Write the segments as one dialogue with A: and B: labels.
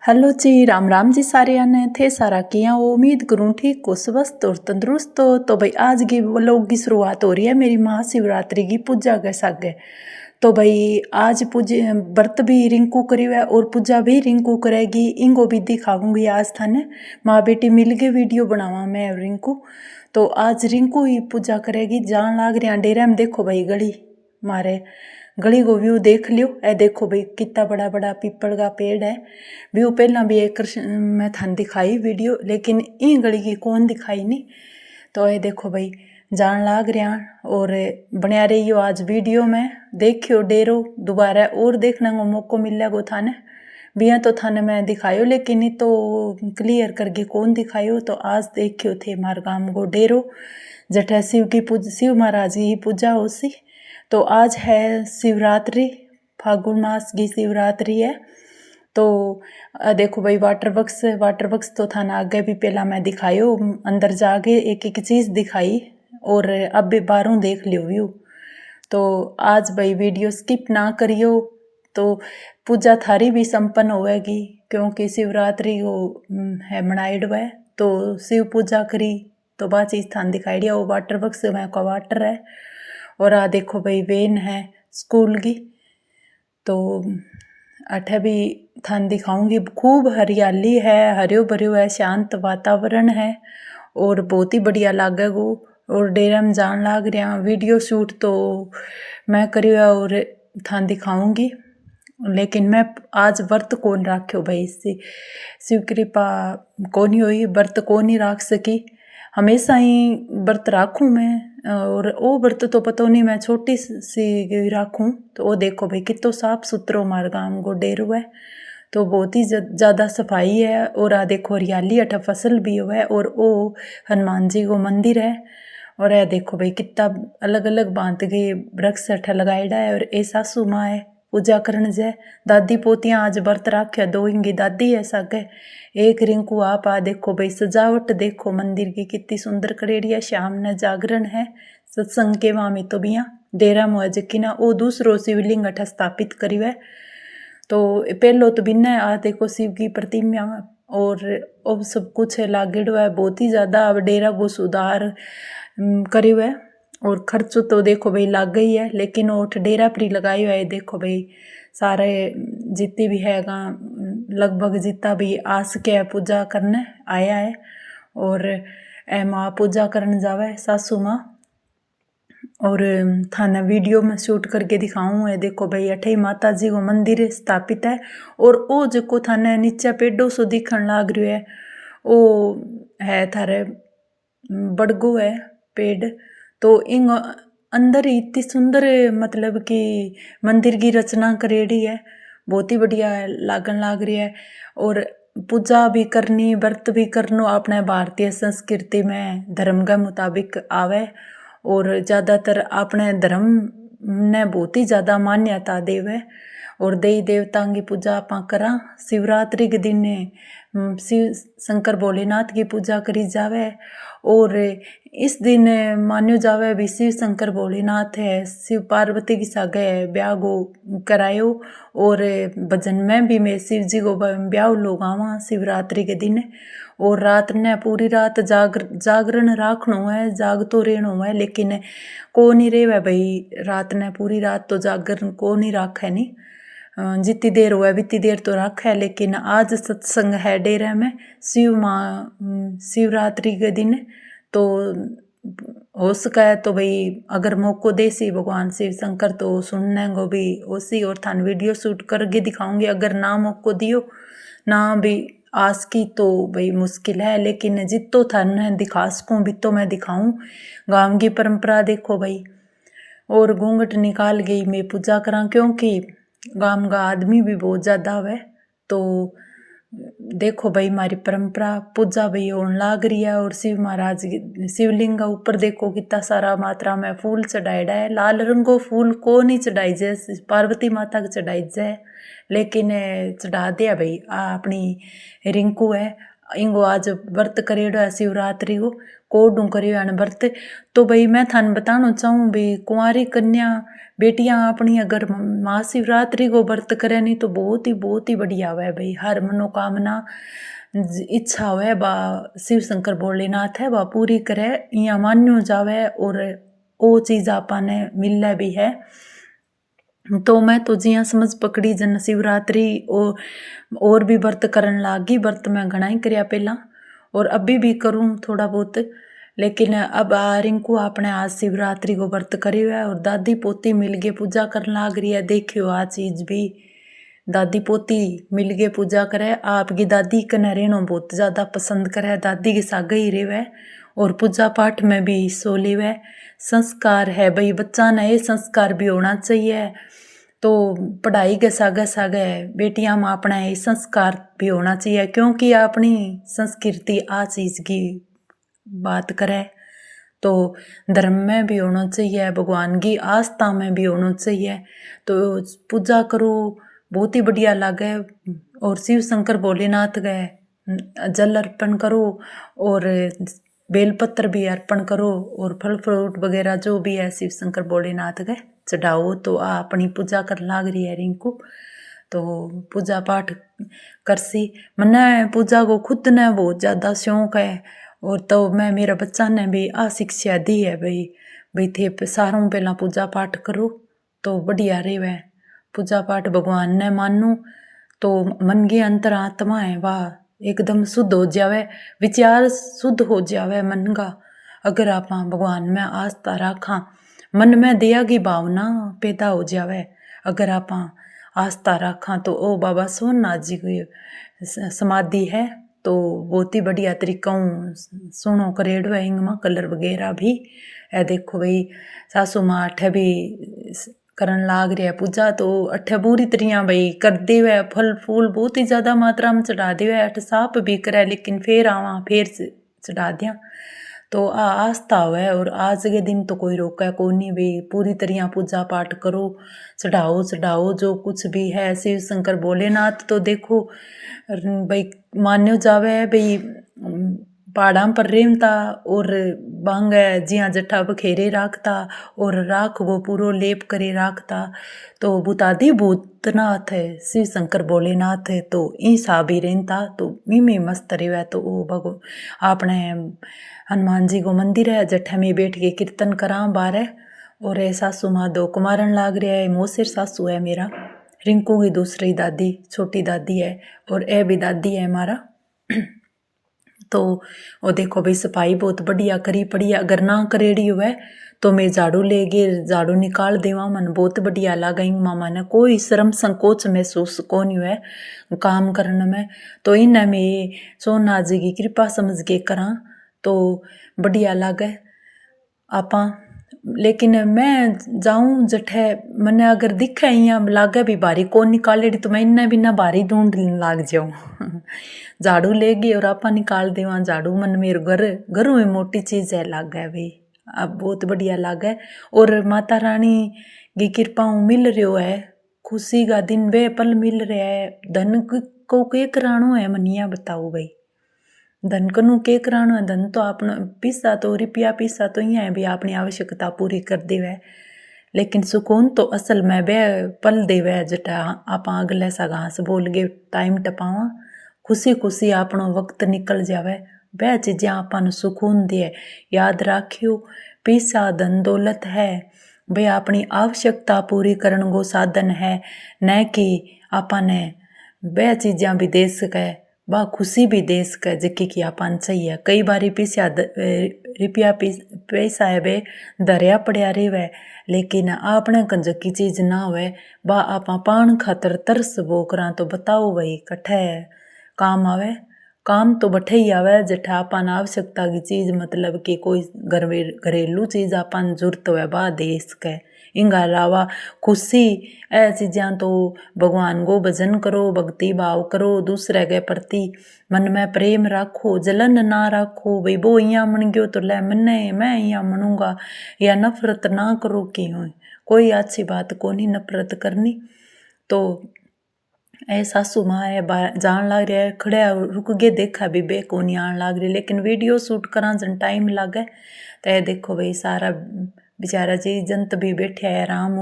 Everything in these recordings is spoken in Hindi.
A: हेलो जी, राम राम जी सारे ने थे सारा किया उम्मीद करूँ ठीक को स्वस्थ और तंदुरुस्त हो। तो भाई आज की व्लॉग की शुरुआत हो रही है मेरी महाशिवरात्रि की पूजा के सागे। तो भाई आज पूजा व्रत भी रिंकू करी है और पूजा भी रिंकू करेगी, इनको भी दिखाऊंगी आज थाने। माँ बेटी मिल के वीडियो बनावा मैं और रिंकू। तो आज रिंकू ही पूजा करेगी, जान लाग रहा डेरा में। देखो भाई गली मारे गली को व्यू देख लियो। ए देखो भाई कितना बड़ा बड़ा पीपल का पेड़ है। व्यू पहला भी एक मैं थान दिखाई वीडियो, लेकिन ई गली की कौन दिखाई नहीं। तो ये देखो भाई जान लाग रहा और बनया रहियो आज वीडियो में। देखियो डेरो दोबारा और देखने को मौको मिलेगा थाने। बिया तो थाने मैं दिखायो लेकिन नहीं तो क्लियर करके कौन दिखायो। तो आज देखियो थे मार गांव को डेरो जठे शिव की पूजा, शिव महाराज की पूजा होसी। तो आज है शिवरात्रि, फागुन मास की शिवरात्रि है। तो देखो भाई वाटर बक्स तो था ना आगे भी पहला मैं दिखायो, अंदर जाके एक एक चीज़ दिखाई और अब भी बाहरों देख लियो व्यू। तो आज भाई वीडियो स्किप ना करियो। तो पूजा थारी भी संपन्न होएगी क्योंकि शिवरात्रि को है मनाइड है। तो शिव पूजा करी तो बात चीज़ थान दिखाई दिया। वो वाटर बक्स में का वाटर है और आ देखो भाई वेन है स्कूल की। तो अठे भी थान दिखाऊंगी। खूब हरियाली है, हरियो भरियो है, शांत वातावरण है और बहुत ही बढ़िया लागेगो। और डेरा में जान लाग रहा वीडियो शूट तो मैं करियो और थान दिखाऊंगी। लेकिन मैं आज व्रत कौन राख्यो भाई, इससे शिव कृपा कौन ही हुई, व्रत कौन ही राख सकी। हमेशा ही व्रत राखूं मैं और वो व्रत तो पता नहीं मैं छोटी सी राखूं। तो वो देखो भाई कितो साफ सुथरो मार गांव को डेरो है। तो बहुत ही ज़्यादा सफाई है और आ देखो हरियाली अठा फसल भी हुआ है और वो हनुमान जी को मंदिर है। और यह देखो भाई कितना अलग अलग बांत के वृक्ष अठा लगाईडा है। और ए सासू माँ है पूजा करन जाए, दादी पोतियाँ आज व्रत राख्या, दो इंगी दादी है सागे एक रिंकू आप। आ देखो भाई सजावट देखो मंदिर की कितनी सुंदर करेड़ी है। शाम ने जागरण है सत्संग के वहाँ में तो बिया डेरा मुआज की ना वो दूसरो शिवलिंग अठा स्थापित करी है। तो पहलो तो बिना आ देखो शिव की प्रतिमा और अब सब कुछ है लागेड़ो है बहुत ही ज़्यादा। अब डेरा को सुधार करियो है और खर्च तो देखो भाई लाग गई है, लेकिन ओठ डेरा पर लगायो है। देखो भाई सारे जितने भी है लगभग जितना भी आस के पूजा करने आया है और माँ पूजा करने जावे सासू माँ। और थाना वीडियो में शूट करके दिखाऊँ है। देखो भाई अठे माता जी को मंदिर स्थापित है और वो जो थाने नीचे पेड़ों सो दिखन लाग रही है वो है थारे बड़गो है पेड़। तो इन अंदर ही इतनी सुंदर मतलब कि मंदिर की रचना करेड़ी है, बहुत ही बढ़िया लागन लाग रही है। और पूजा भी करनी व्रत भी करनो अपने भारतीय संस्कृति में धर्म के मुताबिक आवे और ज़्यादातर अपने धर्म ने बहुत ही ज़्यादा मान्यता देवे। और देवी देवताओं की पूजा आप करा। शिवरात्रि के दिन शिव शंकर भोलेनाथ की पूजा करी जावे और इस दिन मान्यो जावे भी शिव शंकर भोलेनाथ है शिव पार्वती की सागे ब्याह को करायो। और भजन में भी मैं शिव जी को ब्याह लोग आवा शिवरात्रि के दिन। और रात ने पूरी रात जागरण राखनो है, जागतो रहनो है। लेकिन को नहीं रे भाई रात ने पूरी रात तो जागरण को नहीं राखे नहीं, जितनी देर हुआ बितनी देर तो रखा है। लेकिन आज सत्संग है डेरा में शिव माँ शिवरात्रि के दिन। तो हो सका है तो भाई अगर मौको दे सी भगवान शिव शंकर तो सुनने को भी उसी और थान वीडियो शूट करके दिखाऊंगी। अगर ना मौको दियो ना भी आस की तो भाई मुश्किल है, लेकिन जितो थान दिखा सकूँ भी तो मैं दिखाऊँ। गाँव की परंपरा देखो भाई और घूंघट निकाल गई मैं पूजा करा क्योंकि गांव का आदमी भी बहुत ज़्यादा है। तो देखो भाई हमारी परंपरा पूजा भाई होने लाग रही है। और शिव महाराज शिवलिंग का ऊपर देखो कितना सारा मात्रा में फूल चढ़ाईडा है। लाल रंगो फूल को नहीं चढ़ाई जाए, पार्वती माता को चढ़ाई जाए, लेकिन चढ़ा दिया भाई अपनी रिंकू है इंगो आज व्रत करेड़ो है शिवरात्रि को कोडू करियो है व्रत। तो भाई मैं थाने बताना चाहूँ भाई कुंवारी कन्या बेटियां अपनी अगर महाशिवरात्रि को व्रत करे नहीं तो बहुत ही बढ़िया हुआ भाई। हर मनोकामना इच्छा हुआ बा शिव शंकर भोलेनाथ है बा पूरी करे यहाँ मान्यो जावे और वो चीज़ आपने मिले भी है। तो मैं तो जिया समझ पकड़ी जन शिवरात्रि और भी व्रत करन लागी। व्रत मैं घना ही करया पहला और अभी भी करूँ थोड़ा बहुत, लेकिन अब रिंकू आपने आज शिवरात्रि को व्रत करियो है और दादी पोती मिल गए पूजा करन लाग रही है। देखियो आ चीज भी दादी पोती मिल गए पूजा करे। आपकी दादी कने रहनो बहुत ज़्यादा पसंद करे, दादी के सागे ही रेवे और पूजा पाठ में भी हिस्सो लेवे। संस्कार है भाई, बच्चा ने ये संस्कार भी होना चाहिए। तो पढ़ाई के सागे सागे बेटियां में अपना ये संस्कार भी होना चाहिए, क्योंकि अपनी संस्कृति आ चीज़ की बात करे तो धर्म में भी होना चाहिए, भगवान की आस्था में भी होना चाहिए। तो पूजा करो बहुत ही बढ़िया लागे और शिव शंकर भोलेनाथ गए जल अर्पण करो और बेलपत्र भी अर्पण करो और फल फ्रूट वगैरह जो भी है शिव शंकर भोलेनाथ गए चढ़ाओ। तो अपनी पूजा कर लाग रही है रिंकू, तो पूजा पाठ करसी। मने पूजा को खुद ने बहुत ज़्यादा शौक है और तो मैं मेरा बच्चा ने भी आ शिक्षा दी है भाई थे सारों पहला पूजा पाठ करो तो बढ़िया रहे। पूजा पाठ भगवान ने मानू तो मन की अंतरात्मा है वाह एकदम शुद्ध हो जावे, विचार शुद्ध हो जावे मन का। अगर आप भगवान में आस्था रखा, मन में दया की भावना पैदा हो जावे अगर आप आस्था रखा। तो ओ बाबा सोमनाथ जी की समाधि है तो बहुत ही बढ़िया तरीका सुनो करेड़ो है, इंगमा कलर वगैरह भी है। देखो भाई सासू माँ अठे भी करन लाग रहा पूजा, तो अठे पूरी तरिया भाई कर देवे, फल फूल बहुत ही ज़्यादा मात्रा में चढ़ा देवे। अठ साफ भी करे लेकिन फिर आवा फिर चढ़ा दिया। तो आस्था है और आज के दिन तो कोई रोका को नहीं भाई, पूरी तरिया पूजा पाठ करो, चढ़ाओ जो कुछ भी है शिव शंकर भोलेनाथ। तो देखो भाई मान्यो जावे है भाई पहाड़ा पर रेमता और बांगे जिया जट्ठा बखेरे राखता और राख को पूरो लेप करे राखता। तो बुतादी भूतनाथ है शिव शंकर भोलेनाथ है तो ई सा भी रहता तो मीमी मस्त रहे। तो वो भगो आपने हनुमान जी को मंदिर है जट्ठे में बैठ के कीर्तन करा बारे और सासू माँ दो कुमारन लाग रहा है। मोसेर सासू है मेरा, रिंकू की दूसरी दादी छोटी दादी है और ए भी दादी है हमारा। तो वो देखो भाई सफाई बहुत बढ़िया करी पड़ी है, अगर ना करेड़ी हुए तो मैं झाड़ू ले गए झाड़ू निकाल देवा। मन बहुत बढ़िया लगा मामा ने, कोई शर्म संकोच महसूस कौन हुए काम करने में। तो इन्हें मैं सोमनाथ जी की कृपा समझ के करा तो बढ़िया लगे आपा। लेकिन मैं जाऊं जठे मैंने अगर दिखे यहाँ लागे भी भारी कौन निकालेड़ी तो मैं इन्हें भी ना भारी ढूंढ लाग जाऊँ झाड़ू लेगी और आपा निकाल देवा झाड़ू। मन मेरे घरों में मोटी चीज़ है लागे भाई, अब बहुत बढ़िया लागे और माता रानी की कृपा मिल रही है, खुशी का दिन वे पल मिल रहा है। धन को के कराणो है मनिया बताओ भाई, धन कनु के कराणो है। धन तो अपना पैसा तो रुपया पैसा तो यहाँ है भी अपनी आवश्यकता पूरी कर देवे, लेकिन सुकून तो असल में बे पल देवे जटा आप अगले सा घास बोल के टाइम टपावा खुशी खुशी अपनो वक्त निकल जावे। वह चीज़ें आपन सुकून दे। याद राखियो पैसा धन दौलत है वे अपनी आवश्यकता पूरी करने को साधन है, न कि आपने वह चीज़ें भी दे सके वह खुशी भी दे सके जिकी की आपन चाहिए। कई बारी पैसा रुपया पैसा है वे दरिया पड़िया रहे लेकिन आपने कंजकी चीज़ ना होवे वह आप पान खातर तरस वो करा तो बताओ भाई कठे काम आवे। काम तो बठे ही आवे जठा अपन आवश्यकता की चीज़ मतलब कि कोई घरेलू चीज़ अपन जरूरत हो बा दे सके। इंगा अलावा खुशी ए चीज़ां तो भगवान को भजन करो, भक्ति भाव करो, दूसरे के प्रति मन में प्रेम राखो, जलन ना राखो भाई वो यहाँ मन गयो तो ले मन्ने मैं यहाँ मनूंगा, या नफरत ना करो कि कोई अच्छी बात को नहीं नफरत करनी। तो ए सासू माँ है जान लग रहा है, खड़े रुक गए, देखा भी बे को नहीं आन लग रही, लेकिन वीडियो शूट करा जन टाइम लगे। तो ये देखो भाई सारा बेचारा जी जंत भी बैठे है आराम।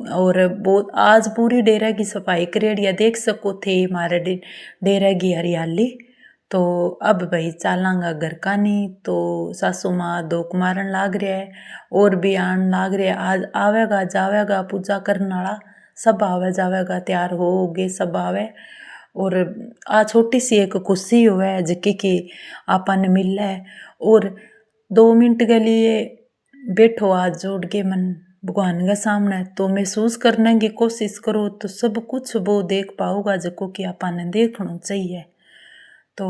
A: और बहुत आज पूरी डेरा की सफाई करेड़िया देख सको थे हमारे डेरा की हरियाली। तो अब भाई चालांगा घर का नहीं, तो सासू माँ दोक मारन लाग रहा है, और भी आन लाग रहा है। आज आवेगा जावेगा पूजा करने वाला सब आवे जावेगा, तैयार हो गए सब आवे। और आ छोटी सी एक कुर्सी हुए जिकी की आपन मिल है, और 2 मिनट के लिए बैठो हाथ जोड़ के मन भगवान के सामने, तो महसूस करने की कोशिश करो तो सब कुछ वो देख पाओगा जो कि आपने देखना चाहिए। तो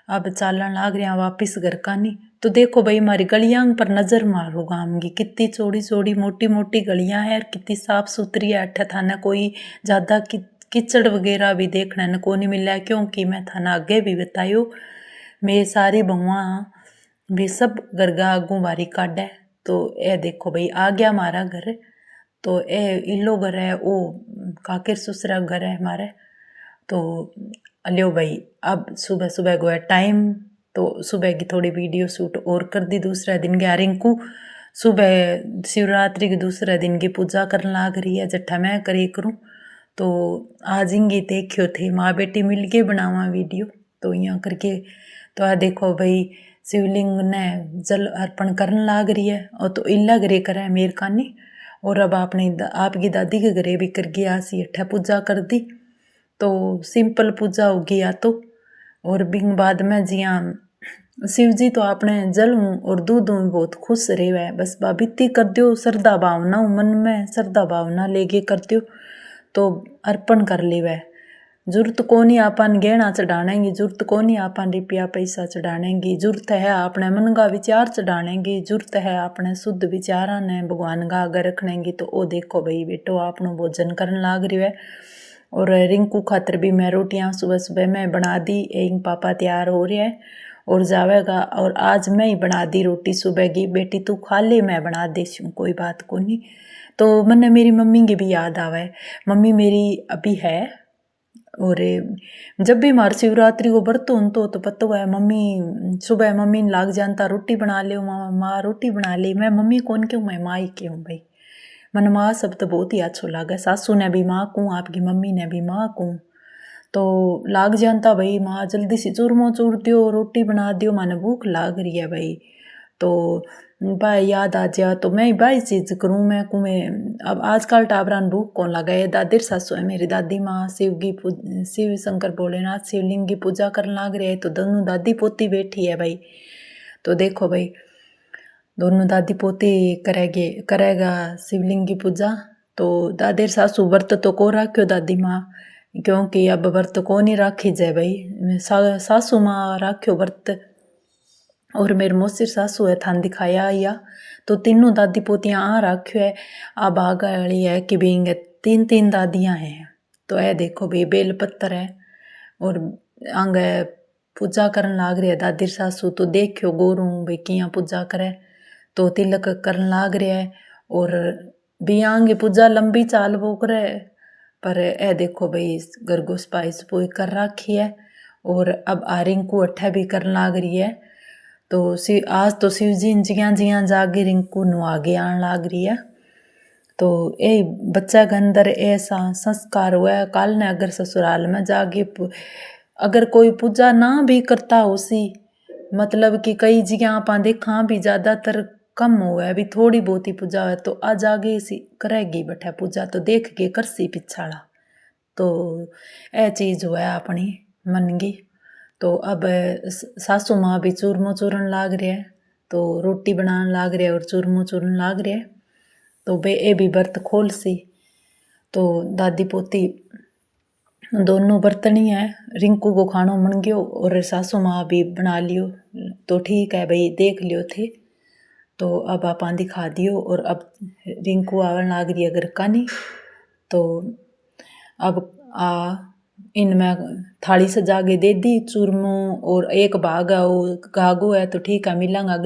A: अब चालन लाग रहा वापिस घर का नहीं। तो देखो भाई हमारी गलियां पर नज़र मारो गांव की, कितनी चौड़ी चौड़ी मोटी मोटी गलियां है, कितनी साफ सुथरी है। अट्ठा थाना कोई ज़्यादा कीचड़ वगैरह भी देखने न को नहीं मिला, क्योंकि मैं थाना आगे भी बतायो मेरी सारी बहुआ भी सब घर का आगू बारी काटे। तो ये देखो भाई आ गया हमारा घर। तो ये इलो घर है, वो काकेर ससुरा घर है हमारे। तो अलियो भाई अब सुबह सुबह गया टाइम, तो सुबह की थोड़ी वीडियो शूट और कर दी। दूसरे दिन गया रिंकू सुबह शिवरात्रि के दूसरे दिन की पूजा करने लाग रही है, जट्ठा मैं करे करूँ। तो आज इंगी देखियो थे माँ बेटी मिल के बनावा वीडियो, तो यहाँ करके। तो आ देखो भाई शिवलिंग ने जल अर्पण करने लाग रही है, और तो इला घरे करे मेर कानी। और अब आपकी दादी के घरे भी कर गया सी अट्ठा पूजा कर दी। तो सिंपल पूजा होगी या तो, और बिंग बाद में जिया शिव जी तो आपने जल और दूध में बहुत खुश रहे है। बस बाबिती कर दो श्रद्धा भावना मन में, श्रद्धा भावना लेके कर दो तो अर्पण कर ले वह। जरूरत को नहीं आपन गहना चढ़ाने की, जरूरत को नहीं आपन रुपया पैसा चढ़ाने की, जरूरत है अपने मन का विचार चढ़ाने की, जरूरत है अपने शुद्ध विचारा ने भगवान का आगे रखने की। तो वो देखो भाई बेटो आपनो भोजन करने लाग रही है। और रिंकू खातर भी मैं रोटियां सुबह सुबह मैं बना दी, एक पापा तैयार हो रहा है और जावेगा। और आज मैं ही बना दी रोटी सुबह की, बेटी तू खा ले मैं बना देती हूँ कोई बात को नहीं। तो मैंने मेरी मम्मी की भी याद आवे, मम्मी मेरी अभी है। और जब भी हमारे शिवरात्रि को व्रत हो तो पता हुआ है मम्मी सुबह मम्मी लाग जानता रोटी बना ले, माँ रोटी बना ले। मैं मम्मी कौन क्यों, मैं माँ ही क्यों भाई, मन माँ शब्द बहुत ही अच्छो लागे। सासू ने भी माँ कहूँ, आपकी मम्मी ने भी माँ कहूँ, तो लाग जानता भाई माँ जल्दी से चूरमो चूर दियो रोटी बना दियो, माने भूख लाग रही है भाई। तो भाई याद आ जा तो मैं भाई चीज़ करूँ, मैं कहूँ मैं अब आजकल टाबरान भूख कौन लगा है। दादी सासू है मेरी दादी माँ शिव शंकर भोलेनाथ शिवलिंग की पूजा करने लाग रहे है। तो दोनों दादी पोती बैठी है भाई। तो देखो भाई दोनों दादी पोती करेगा शिवलिंग की पूजा। तो दादी सासू व्रत तो को राख्यो दादी माँ, क्योंकि अब व्रत को नहीं राखी जाए भाई, सासू माँ राख्यो व्रत। और मेरे मौसी सासू है थान दिखाया आया। तो तीनों दादी पोतियाँ आ राख्यो है। आ भाग वाली है कि बेंग 3 दादियाँ हैं। तो यह देखो भाई बेल पत्थर है और आंग पूजा करन लाग रही है दादी सासू। तो देखियो गोरू भाई किया पूजा करे, तो तिलक करन लाग रहा है। और बियांग की पूजा लंबी चाल वो करे, पर ए देखो भाई गरगो सफाई सफाई कर रखी है। और अब रिंकू अट्ठा भी करन लाग रही है। तो आज तो शिव जी जिया जिया जागे रिंकू नु आगे आन लाग रही है। तो ये बच्चा के अंदर ऐसा संस्कार हुआ है, कल ने अगर ससुराल में जाके अगर कोई पूजा ना भी करता हो सी, मतलब कि कई जगह आप देखा भी ज़्यादातर कम हुआ है, अभी थोड़ी बहुत ही पूजा है तो आज आगे सी करेगी बैठा पूजा, तो देख के कर सी पिछाड़ा। तो यह चीज़ हुआ है अपनी मन की। तो अब सासू माँ भी चूरमो चूरन लाग रहे है, तो रोटी बनाने लाग रहे और चूरमो चूरन लाग रहे। तो बे ए भी व्रत खोल सी। तो दादी पोती दोनों बर्तनी है, रिंकू को खानो मन गयो और सासू माँ भी बना लियो। तो ठीक है भाई देख लियो थे। तो अब आप दिखा दियो। और अब रिंकू आवन लाग रही है घर का नहीं। तो अब इनमें थाली सजा के दे दी चूरमो और एक भाग है वो गागो है। तो ठीक है मिलांगा।